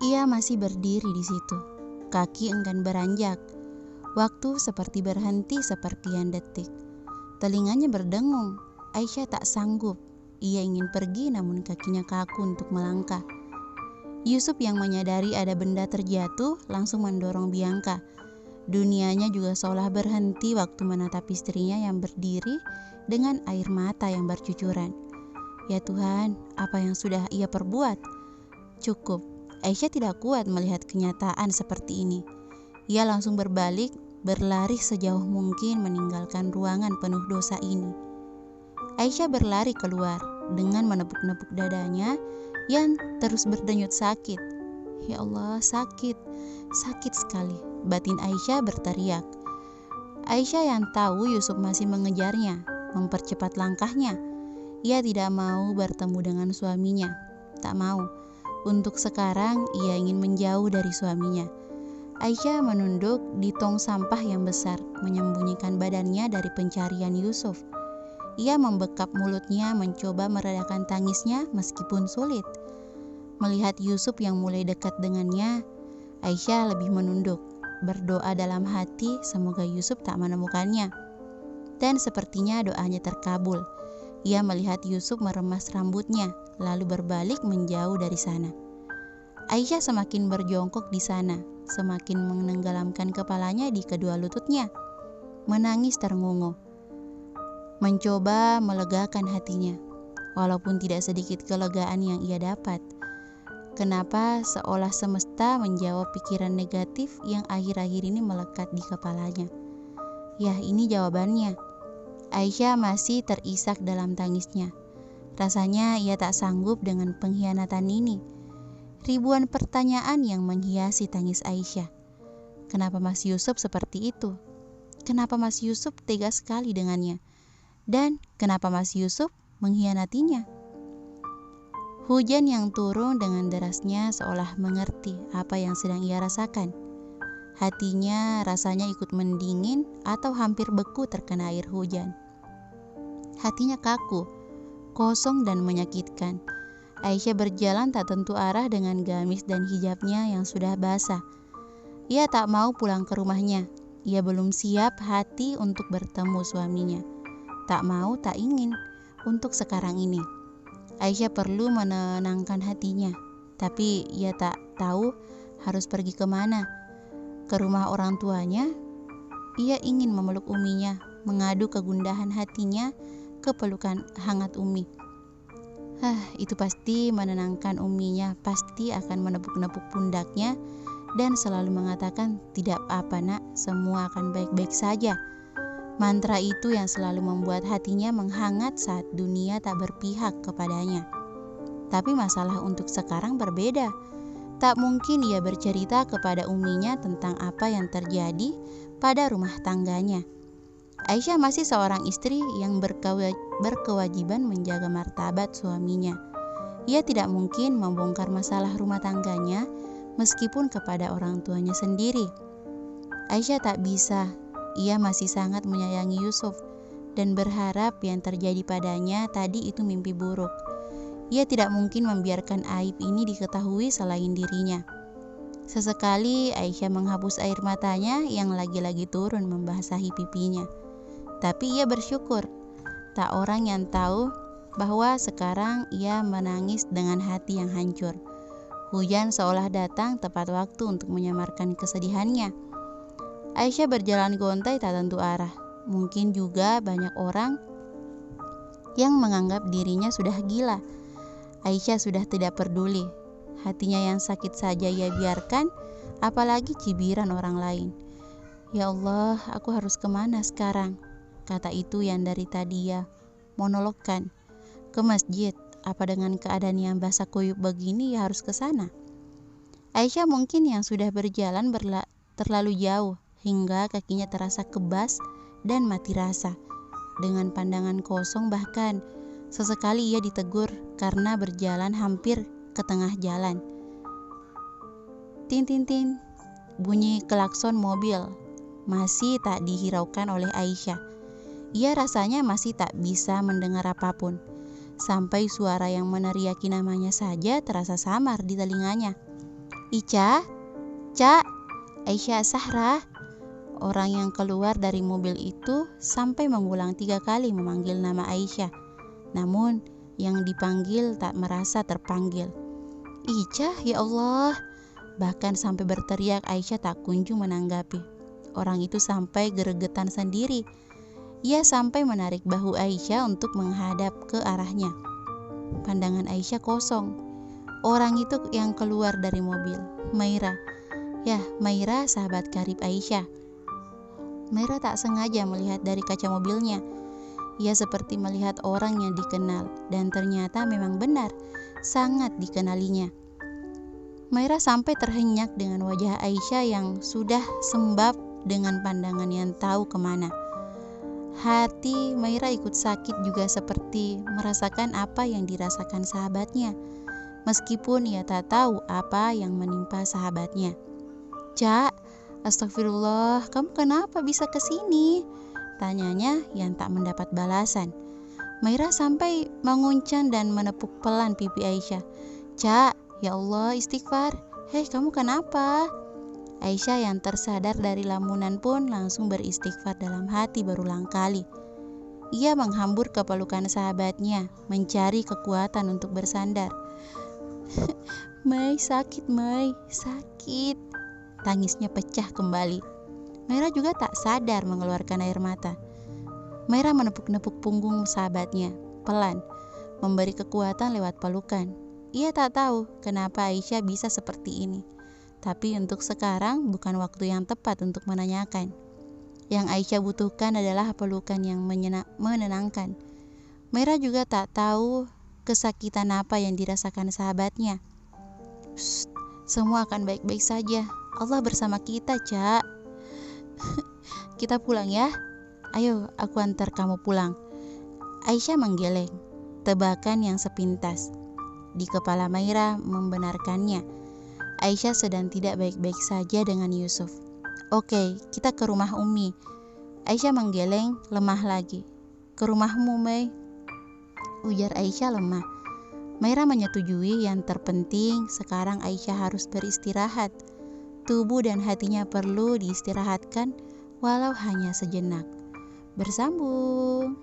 Ia masih berdiri di situ, kaki enggan beranjak. Waktu seperti berhenti sepertian detik. Telinganya berdengung. Aisyah tak sanggup. Ia ingin pergi namun kakinya kaku untuk melangkah. Yusuf yang menyadari ada benda terjatuh langsung mendorong Bianca. Dunianya juga seolah berhenti waktu menatap istrinya yang berdiri dengan air mata yang bercucuran. Ya Tuhan, apa yang sudah ia perbuat? Cukup. Aisyah tidak kuat melihat kenyataan seperti ini. Ia langsung berbalik, berlari sejauh mungkin meninggalkan ruangan penuh dosa ini. Aisyah berlari keluar dengan menepuk-nepuk dadanya yang terus berdenyut sakit. Ya Allah, sakit sekali. Batin Aisyah berteriak. Aisyah yang tahu Yusuf masih mengejarnya, mempercepat langkahnya. Ia tidak mau bertemu dengan suaminya, tak mau. Untuk sekarang ia ingin menjauh dari suaminya. Aisyah menunduk di tong sampah yang besar, menyembunyikan badannya dari pencarian Yusuf. Ia membekap mulutnya mencoba meredakan tangisnya meskipun sulit. Melihat Yusuf yang mulai dekat dengannya, Aisyah lebih menunduk, berdoa dalam hati semoga Yusuf tak menemukannya. Dan sepertinya doanya terkabul. Ia melihat Yusuf meremas rambutnya, lalu berbalik menjauh dari sana. Aisyah semakin berjongkok di sana, semakin menenggelamkan kepalanya di kedua lututnya, menangis terngungu, mencoba melegakan hatinya, walaupun tidak sedikit kelegaan yang ia dapat. Kenapa seolah semesta menjawab pikiran negatif yang akhir-akhir ini melekat di kepalanya? Ya, ini jawabannya. Aisyah masih terisak dalam tangisnya. Rasanya ia tak sanggup dengan pengkhianatan ini. Ribuan pertanyaan yang menghiasi tangis Aisyah. Kenapa Mas Yusuf seperti itu? Kenapa Mas Yusuf tega sekali dengannya? Dan kenapa Mas Yusuf mengkhianatinya? Hujan yang turun dengan derasnya seolah mengerti apa yang sedang ia rasakan. Hatinya rasanya ikut mendingin atau hampir beku terkena air hujan. Hatinya kaku, kosong dan menyakitkan. Aisyah berjalan tak tentu arah dengan gamis dan hijabnya yang sudah basah. Ia tak mau pulang ke rumahnya. Ia belum siap hati untuk bertemu suaminya. Tak mau, tak ingin untuk sekarang ini. Aisyah perlu menenangkan hatinya, tapi ia tak tahu harus pergi kemana. Ke rumah orang tuanya. Ia ingin memeluk uminya, mengadu kegundahan hatinya ke pelukan hangat Umi. Itu pasti menenangkan uminya, pasti akan menepuk-nepuk pundaknya dan selalu mengatakan, tidak apa nak, semua akan baik-baik saja. Mantra itu yang selalu membuat hatinya menghangat saat dunia tak berpihak kepadanya. Tapi masalah untuk sekarang berbeda. Tak mungkin ia bercerita kepada uminya tentang apa yang terjadi pada rumah tangganya. Aisyah masih seorang istri yang berkewajiban menjaga martabat suaminya. Ia tidak mungkin membongkar masalah rumah tangganya meskipun kepada orang tuanya sendiri. Aisyah tak bisa. Ia masih sangat menyayangi Yusuf dan berharap yang terjadi padanya tadi itu mimpi buruk. Ia tidak mungkin membiarkan aib ini diketahui selain dirinya. Sesekali Aisyah menghapus air matanya yang lagi-lagi turun membasahi pipinya. Tapi ia bersyukur, tak orang yang tahu bahwa sekarang ia menangis dengan hati yang hancur. Hujan seolah datang tepat waktu untuk menyamarkan kesedihannya. Aisyah berjalan gontai tak tentu arah. Mungkin juga banyak orang yang menganggap dirinya sudah gila. Aisyah sudah tidak peduli. Hatinya yang sakit saja ia biarkan, apalagi cibiran orang lain. Ya Allah, aku harus kemana sekarang? Kata itu yang dari tadi ia monologkan. Ke masjid, apa dengan keadaan yang basah kuyup begini ya harus ke sana? Aisyah mungkin yang sudah berjalan terlalu jauh hingga kakinya terasa kebas dan mati rasa. Dengan pandangan kosong bahkan sesekali ia ditegur karena berjalan hampir ke tengah jalan. Tin tin tin, bunyi klakson mobil masih tak dihiraukan oleh Aisyah. Ia rasanya masih tak bisa mendengar apapun. Sampai suara yang meneriaki namanya saja terasa samar di telinganya. Ica, Cak, Aisyah Sahra. Orang yang keluar dari mobil itu sampai mengulang 3 kali memanggil nama Aisyah. Namun yang dipanggil tak merasa terpanggil. Ica, ya Allah. Bahkan sampai berteriak, Aisyah tak kunjung menanggapi. Orang itu sampai geregetan sendiri. Ia sampai menarik bahu Aisyah untuk menghadap ke arahnya. Pandangan Aisyah kosong. Orang itu yang keluar dari mobil, Maira. Ya, Maira sahabat karib Aisyah. Maira tak sengaja melihat dari kaca mobilnya. Ia seperti melihat orang yang dikenal, dan ternyata memang benar, sangat dikenalinya. Maira sampai terhenyak dengan wajah Aisyah yang sudah sembab dengan pandangan yang tahu kemana. Hati Maira ikut sakit juga seperti merasakan apa yang dirasakan sahabatnya. Meskipun ia tak tahu apa yang menimpa sahabatnya. Cak, astagfirullah, kamu kenapa bisa kesini? Tanyanya yang tak mendapat balasan. Maira sampai menguncang dan menepuk pelan pipi Aisyah. Cak, ya Allah, istighfar. Hei, kamu kenapa? Aisyah yang tersadar dari lamunan pun langsung beristighfar dalam hati berulang kali. Ia menghambur ke pelukan sahabatnya, mencari kekuatan untuk bersandar. Mai, sakit Mai, sakit. Tangisnya pecah kembali. Maira juga tak sadar mengeluarkan air mata. Maira menepuk-nepuk punggung sahabatnya, pelan, memberi kekuatan lewat pelukan. Ia tak tahu kenapa Aisyah bisa seperti ini. Tapi untuk sekarang bukan waktu yang tepat untuk menanyakan. Yang Aisyah butuhkan adalah pelukan yang menenangkan. Maira juga tak tahu kesakitan apa yang dirasakan sahabatnya. Shh, semua akan baik-baik saja. Allah bersama kita, Cak. Kita pulang ya. Ayo, aku antar kamu pulang. Aisyah menggeleng, tebakan yang sepintas. Di kepala Maira membenarkannya. Aisyah sedang tidak baik-baik saja dengan Yusuf. Oke, kita ke rumah Umi. Aisyah menggeleng, lemah lagi. Ke rumahmu, Mei, ujar Aisyah lemah. Maira menyetujui, yang terpenting sekarang Aisyah harus beristirahat. Tubuh dan hatinya perlu diistirahatkan walau hanya sejenak. Bersambung.